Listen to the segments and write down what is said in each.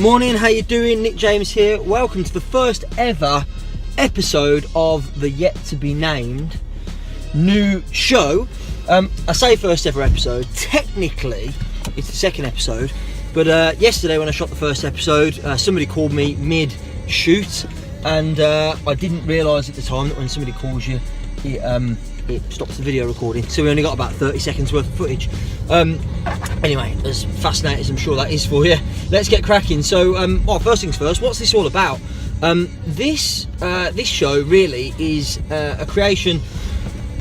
Morning, how you doing? Nick James here. Welcome to the first ever episode of the yet to be named new show. I say first ever episode, technically it's the second episode, but yesterday when I shot the first episode, somebody called me mid-shoot, and I didn't realise at the time that when somebody calls you, it stops the video recording, so we only got about 30 seconds worth of footage. Anyway, as fascinating as I'm sure that is for you, let's get cracking. So, first things first, what's this all about? This show really is a creation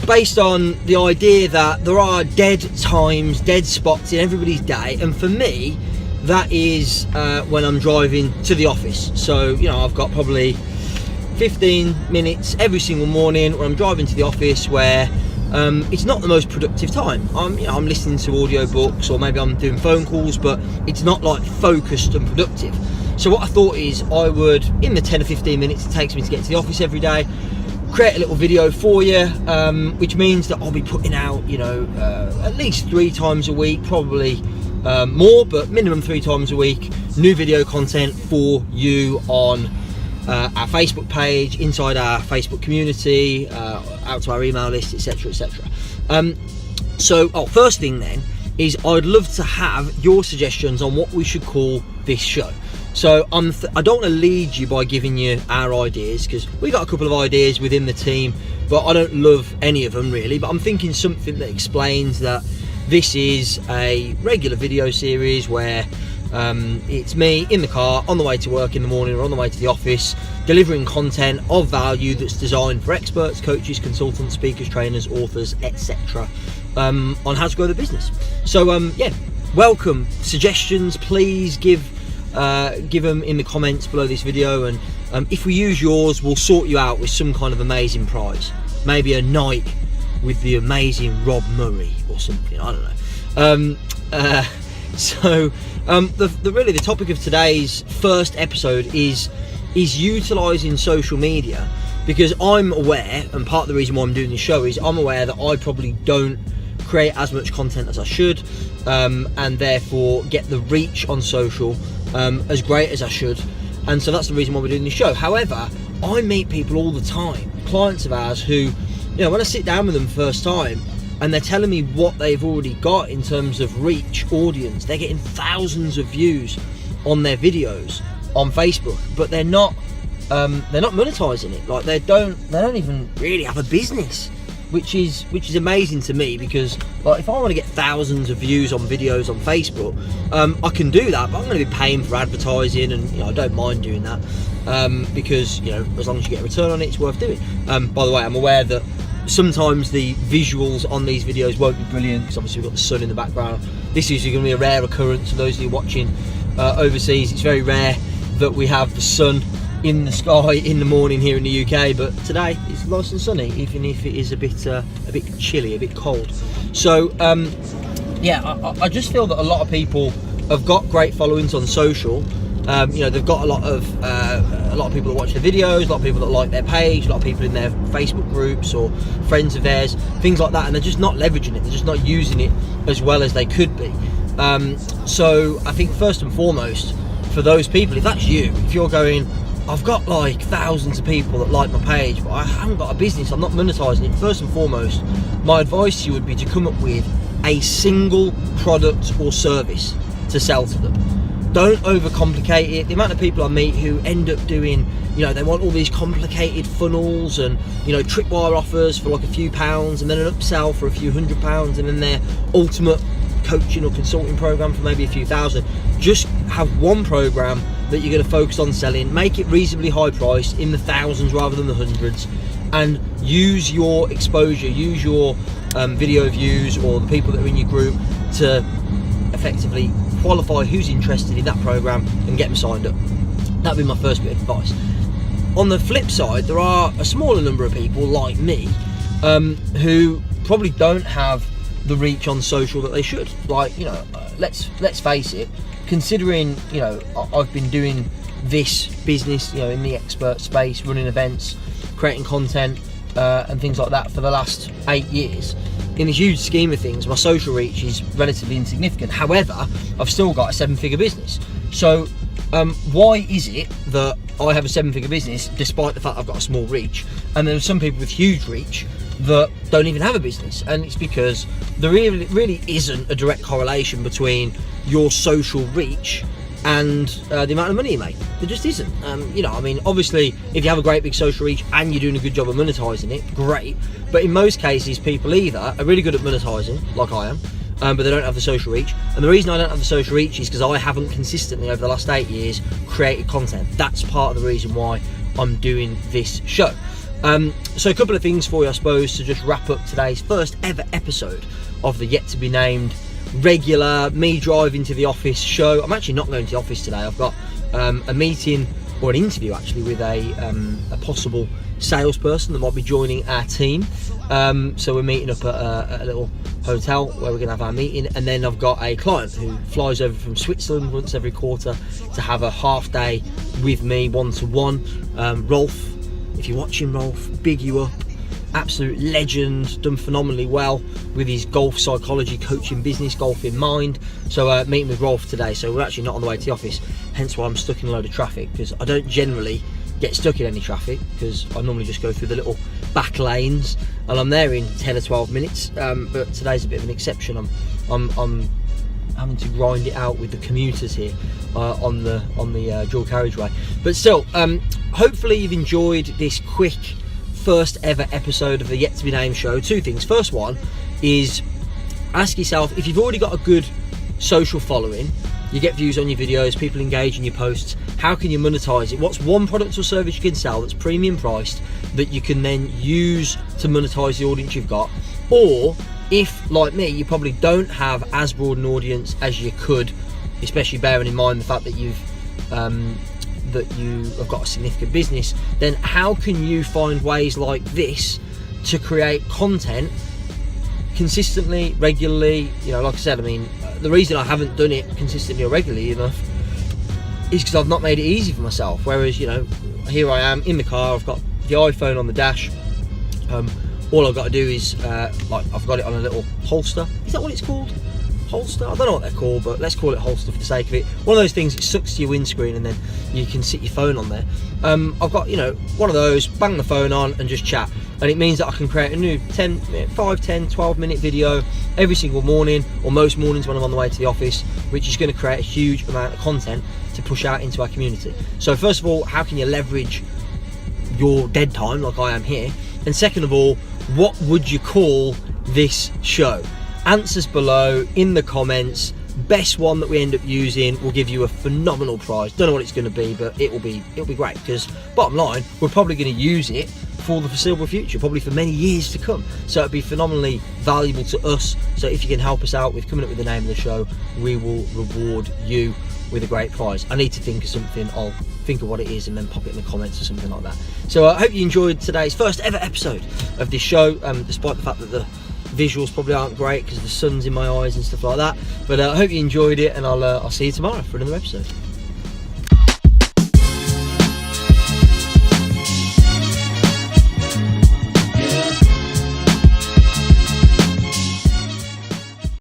based on the idea that there are dead times, dead spots in everybody's day, and for me, that is when I'm driving to the office. So, you know, I've got probably 15 minutes every single morning when I'm driving to the office where it's not the most productive time. I'm listening to audiobooks, or maybe I'm doing phone calls, but it's not like focused and productive. So what I thought is I would, in the 10 or 15 minutes it takes me to get to the office every day, create a little video for you, which means that I'll be putting out, you know, at least 3 times a week, probably more, but minimum 3 times a week, new video content for you on our Facebook page, inside our Facebook community, out to our email list, etc, etc. First thing then is I'd love to have your suggestions on what we should call this show. So I don't want to lead you by giving you our ideas, because we got a couple of ideas within the team, but I don't love any of them really. But I'm thinking something that explains that this is a regular video series where it's me in the car on the way to work in the morning or on the way to the office, delivering content of value that's designed for experts, coaches, consultants, speakers, trainers, authors, etc. On how to grow the business. So welcome suggestions. Please give them in the comments below this video, and if we use yours, we'll sort you out with some kind of amazing prize, maybe a night with the amazing Rob Murray or something, I don't know. The topic of today's first episode is utilising social media, because I'm aware, and part of the reason why I'm doing this show is I'm aware that I probably don't create as much content as I should, and therefore get the reach on social as great as I should, and so that's the reason why we're doing this show. However, I meet people all the time, clients of ours, who, you know, when I sit down with them first time and they're telling me what they've already got in terms of reach, audience, they're getting thousands of views on their videos on Facebook, but they're not monetizing it. Like they don't even really have a business, which is amazing to me, because like if I want to get thousands of views on videos on Facebook, I can do that, but I'm going to be paying for advertising, and you know, I don't mind doing that, because you know, as long as you get a return on it, it's worth doing. By the way, I'm aware that sometimes the visuals on these videos won't be brilliant, because obviously we've got the sun in the background. This is going to be a rare occurrence for those of you watching overseas. It's very rare that we have the sun in the sky in the morning here in the UK, but today it's nice and sunny, even if it is a bit chilly, a bit cold. So I just feel that a lot of people have got great followings on social. You know, they've got a lot of people that watch their videos, a lot of people that like their page, a lot of people in their Facebook groups or friends of theirs, things like that, and they're just not leveraging it, they're just not using it as well as they could be. So I think first and foremost, for those people, if that's you, if you're going, I've got like thousands of people that like my page, but I haven't got a business, I'm not monetizing it, first and foremost, my advice to you would be to come up with a single product or service to sell to them. Don't overcomplicate it. The amount of people I meet who end up doing, you know, they want all these complicated funnels and, you know, tripwire offers for like a few pounds, and then an upsell for a few £100, and then their ultimate coaching or consulting program for maybe a few thousand. Just have one program that you're going to focus on selling, make it reasonably high priced, in the thousands rather than the hundreds, and use your exposure, use your video views or the people that are in your group to effectively qualify who's interested in that program and get them signed up. That'd be my first bit of advice. On the flip side, there are a smaller number of people like me who probably don't have the reach on social that they should. Like, you know, let's face it, considering, you know, I've been doing this business, you know, in the expert space, running events, creating content and things like that for the last 8 years. In the huge scheme of things, my social reach is relatively insignificant. However, I've still got a 7-figure business. So why is it that I have a 7-figure business despite the fact I've got a small reach, and there are some people with huge reach that don't even have a business? And it's because there really isn't a direct correlation between your social reach and the amount of money you make. There just isn't. You know, I mean, obviously, if you have a great big social reach and you're doing a good job of monetizing it, great. But in most cases, people either are really good at monetizing, like I am, but they don't have the social reach. And the reason I don't have the social reach is because I haven't consistently over the last 8 years created content. That's part of the reason why I'm doing this show. So a couple of things for you, I suppose, to just wrap up today's first ever episode of the yet to be named regular me driving to the office show. I'm actually not going to the office today. I've got a meeting, or an interview actually, with a possible salesperson that might be joining our team. So we're meeting up at a little hotel where we're going to have our meeting, and then I've got a client who flies over from Switzerland once every quarter to have a half day with me, one-to-one. Rolf, if you're watching, Rolf, big you up. Absolute legend, done phenomenally well with his golf psychology, coaching business, golf in mind. So meeting with Rolf today. So we're actually not on the way to the office, hence why I'm stuck in a load of traffic, because I don't generally get stuck in any traffic, because I normally just go through the little back lanes and I'm there in 10 or 12 minutes. But today's a bit of an exception. I'm having to grind it out with the commuters here on the dual carriageway. But still, hopefully you've enjoyed this quick first ever episode of the Yet to Be Named show. Two things. First one is, ask yourself, if you've already got a good social following, you get views on your videos, people engage in your posts, how can you monetize it? What's one product or service you can sell that's premium priced that you can then use to monetize the audience you've got? Or if, like me, you probably don't have as broad an audience as you could, especially bearing in mind the fact that you have got a significant business, then how can you find ways like this to create content consistently, regularly? You know, like I said, I mean, the reason I haven't done it consistently or regularly enough is because I've not made it easy for myself. Whereas, you know, here I am in the car, I've got the iPhone on the dash. All I've got to do is, like, I've got it on a little holster. Is that what it's called? Holster? I don't know what they're called, but let's call it holster for the sake of it. One of those things, it sucks to your windscreen and then you can sit your phone on there. I've got, you know, one of those, bang the phone on and just chat. And it means that I can create a new 5, 10, 12 minute video every single morning, or most mornings when I'm on the way to the office, which is going to create a huge amount of content to push out into our community. So first of all, how can you leverage your dead time like I am here? And second of all, what would you call this show? Answers below in the comments. Best one that we end up using will give you a phenomenal prize. Don't know what it's going to be, but it'll be great, because bottom line, we're probably going to use it for the foreseeable future, probably for many years to come. So it'd be phenomenally valuable to us. So if you can help us out with coming up with the name of the show, we will reward you with a great prize. I need to think of something. I'll think of what it is and then pop it in the comments or something like that. So I hope you enjoyed today's first ever episode of this show, despite the fact that the visuals probably aren't great because the sun's in my eyes and stuff like that. But I hope you enjoyed it, and I'll see you tomorrow for another episode.